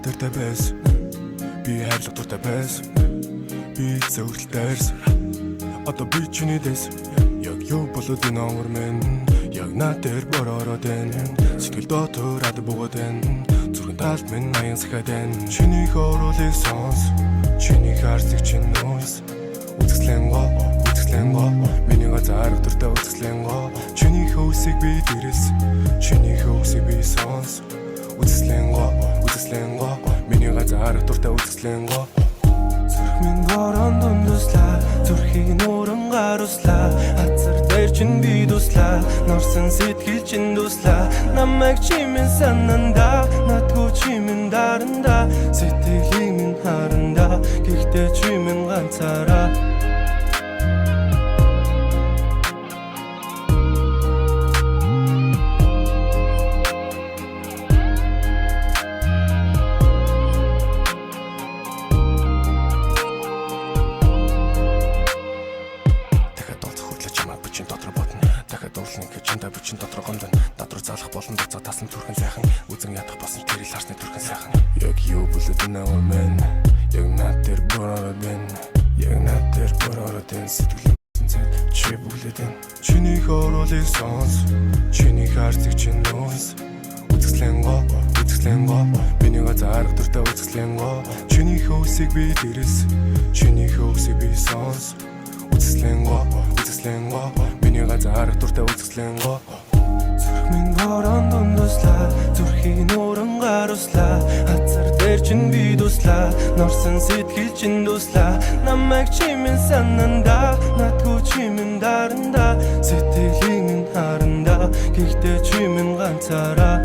дуртай байсан. Би хайрлах дуртай байсан. Би зөвлөлтөөс одоо би чиний дэс. Яг юу болоод энэ омор минь яг над дээр бороод энэ сэтгэл дотоод буугаад энэ зүрхэн талд минь аян сахад энэ чиний хоолыг сонс чиний харцыг чинь нөөс үзэсгэлэн го миний газар дуртай үзэсгэлэн го чиний хөөсийг би дэрс чиний хөөсийг би сонс үзэсгэлэн го миний газар дуртай үзэсгэлэн го зүрх минь борон дундуслаа зүрхийг нууран гаруслаа хазар дээр чин би дуслаа норсон сэтгэл чин дуслаа намайг чимэн сананда надгүй чимэн даранда сэтгэлийн минь харанда гэхдээ чимэн ганцаараа Чин дотор гомдон дотроо залах болон доцоо тасан зүрхэн сайхан үзэн ядах болсон тэрийг харсны зүрхэн сайхан яг юу болоод энэ мэн яг над дээр бороод энэ сэтгэл зэт чи бүлээд энэ чиний хоолыг сонс чиний харцыг чинь нөөс үзэсгэлэн го миний газар дуртай үзэсгэлэн го чиний хөөсийг би дэрс чиний хөөсийг би сонс үзэсгэлэн го миний газар дуртай үзэсгэлэн го зүрх минь борон дундуслаа зүрхийг нууран гаруслаа хазар дээр чин би дуслаа норсон сэтгэл чин дуслаа намайг чимэн сананда надгүй чимэн даранда сэтгэлийн минь харанда гэхдээ чимэн ганцаараа